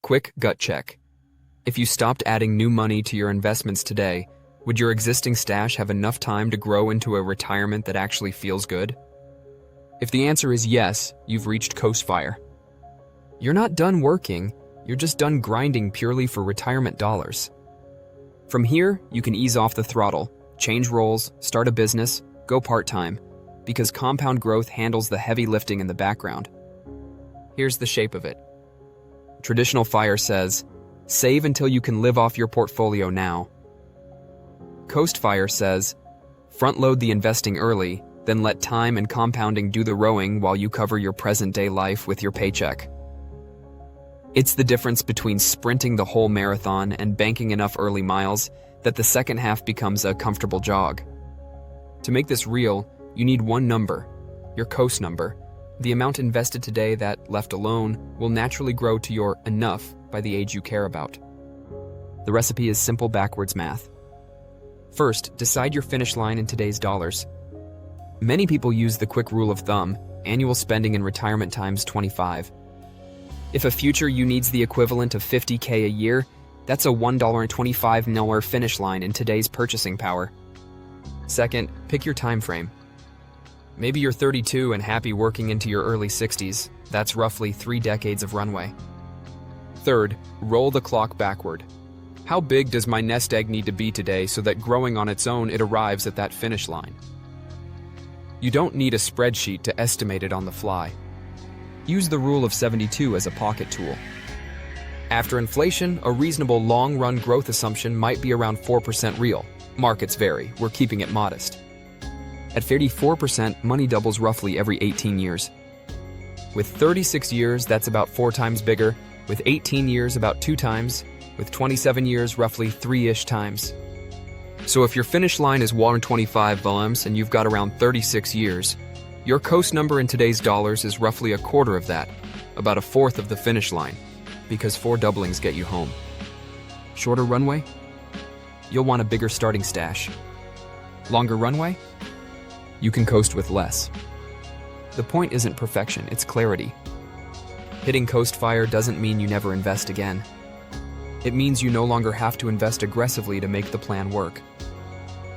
Quick gut check. If you stopped adding new money to your investments today, would your existing stash have enough time to grow into a retirement that actually feels good? If the answer is yes, you've reached coast fire. You're not done working, you're just done grinding purely for retirement dollars. From here, you can ease off the throttle, change roles, start a business, go part-time, because compound growth handles the heavy lifting in the background. Here's the shape of it. Traditional fire says, save until you can live off your portfolio now. Coast fire says, front-load the investing early, then let time and compounding do the rowing while you cover your present-day life with your paycheck. It's the difference between sprinting the whole marathon and banking enough early miles that the second half becomes a comfortable jog. To make this real, you need one number, your coast number, the amount invested today that, left alone, will naturally grow to your enough by the age you care about. The recipe is simple backwards math. First, decide your finish line in today's dollars. Many people use the quick rule of thumb, annual spending in retirement times 25. If a future you needs the equivalent of $50K a year, that's a $1.25 finish line in today's purchasing power. Second, pick your time frame. Maybe you're 32 and happy working into your early 60s. That's roughly 3 decades of runway. Third, roll the clock backward. How big does my nest egg need to be today so that growing on its own it arrives at that finish line? You don't need a spreadsheet to estimate it on the fly. Use the rule of 72 as a pocket tool. After inflation, a reasonable long-run growth assumption might be around 4% real. Markets vary, we're keeping it modest. At 34%, money doubles roughly every 18 years. With 36 years, that's about 4 times bigger. With 18 years, about 2 times. With 27 years, roughly 3-ish times. So if your finish line is 125 volumes and you've got around 36 years, your coast number in today's dollars is roughly a quarter of that, about a fourth of the finish line, because 4 doublings get you home. Shorter runway? You'll want a bigger starting stash. Longer runway? You can coast with less. The point isn't perfection, it's clarity. Hitting coast fire doesn't mean you never invest again. It means you no longer have to invest aggressively to make the plan work.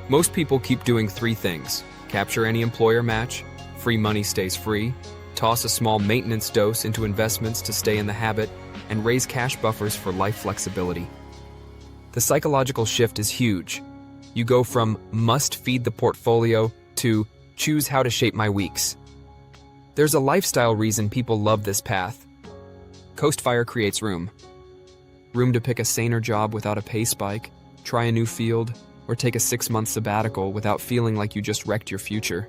Most people keep doing 3 things: capture any employer match, free money stays free, toss a small maintenance dose into investments to stay in the habit, and raise cash buffers for life flexibility. The psychological shift is huge. You go from must feed the portfolio to choose how to shape my weeks. There's a lifestyle reason people love this path. Coast fire creates room. Room to pick a saner job without a pay spike, try a new field, or take a 6-month sabbatical without feeling like you just wrecked your future.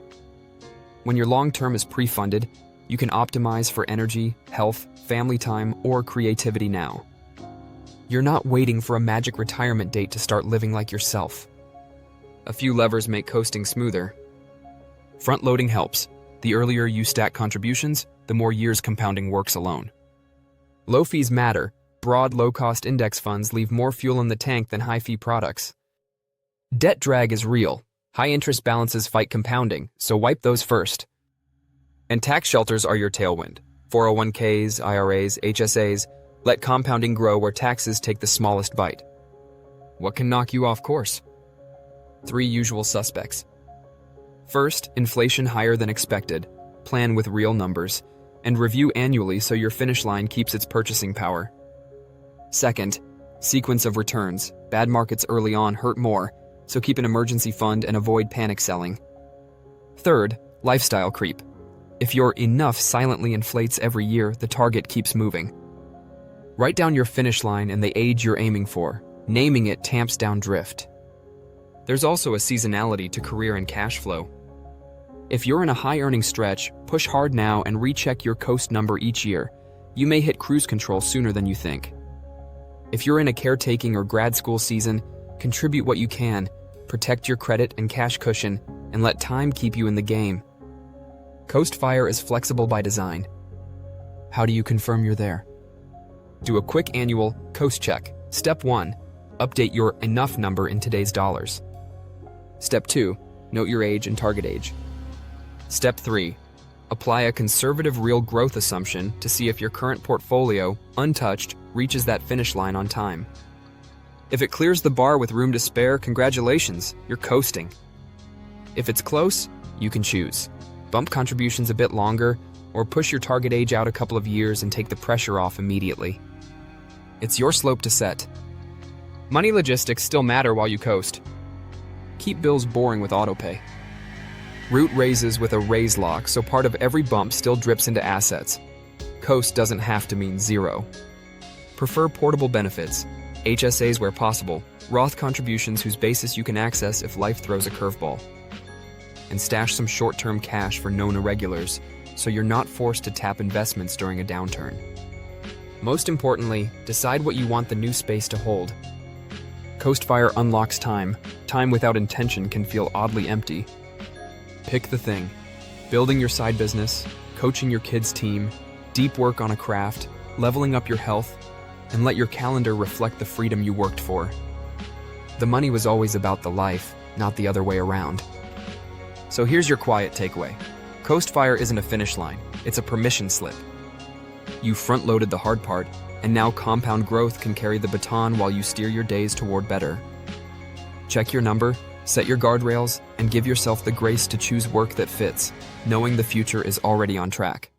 When your long-term is pre-funded, you can optimize for energy, health, family time, or creativity now. You're not waiting for a magic retirement date to start living like yourself. A few levers make coasting smoother. Front-loading helps. The earlier you stack contributions, the more years compounding works alone. Low fees matter. Broad, low-cost index funds leave more fuel in the tank than high-fee products. Debt drag is real. High-interest balances fight compounding, so wipe those first. And tax shelters are your tailwind. 401ks, IRAs, HSAs, let compounding grow where taxes take the smallest bite. What can knock you off course? 3 usual suspects. First, inflation higher than expected. Plan with real numbers. And review annually so your finish line keeps its purchasing power. Second, sequence of returns. Bad markets early on hurt more, so keep an emergency fund and avoid panic selling. Third, lifestyle creep. If your enough silently inflates every year, the target keeps moving. Write down your finish line and the age you're aiming for. Naming it tamps down drift. There's also a seasonality to career and cash flow. If you're in a high-earning stretch, push hard now and recheck your coast number each year. You may hit cruise control sooner than you think. If you're in a caretaking or grad school season, contribute what you can, protect your credit and cash cushion, and let time keep you in the game. Coast fire is flexible by design. How do you confirm you're there? Do a quick annual coast check. Step 1, update your enough number in today's dollars. Step 2, note your age and target age. Step 3, Apply a conservative real growth assumption to see if your current portfolio, untouched, reaches that finish line on time. If it clears the bar with room to spare, congratulations, you're coasting. If it's close, you can choose. Bump contributions a bit longer, or push your target age out a couple of years and take the pressure off immediately. It's your slope to set. Money logistics still matter while you coast. Keep bills boring with autopay. Root raises with a raise lock, so part of every bump still drips into assets. Coast doesn't have to mean zero. Prefer portable benefits, HSAs where possible, Roth contributions whose basis you can access if life throws a curveball. And stash some short-term cash for known irregulars, so you're not forced to tap investments during a downturn. Most importantly, decide what you want the new space to hold. Coastfire unlocks time. Time without intention can feel oddly empty. Pick the thing. Building your side business, coaching your kids' team, deep work on a craft, leveling up your health, and let your calendar reflect the freedom you worked for. The money was always about the life, not the other way around. So here's your quiet takeaway. Coastfire isn't a finish line, it's a permission slip. You front-loaded the hard part, and now compound growth can carry the baton while you steer your days toward better. Check your number, set your guardrails, and give yourself the grace to choose work that fits, knowing the future is already on track.